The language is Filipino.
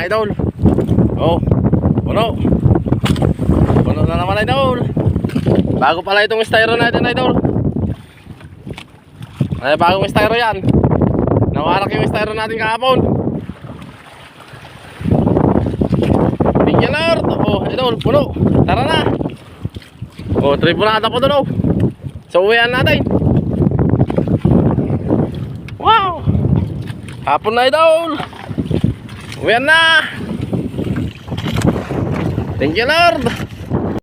idol. Oh, puno. Puno na naman idol. Bago pala itong styro natin idol. Ay, bagong styro yan. Nawarak yung styro natin kahapon. Thank you Lord. Oh idol, puno. Tara na. Oh, tribunata po doon oh. So uwian natin. Wow. Hapon na idol. Uwian na. Thank you Lord.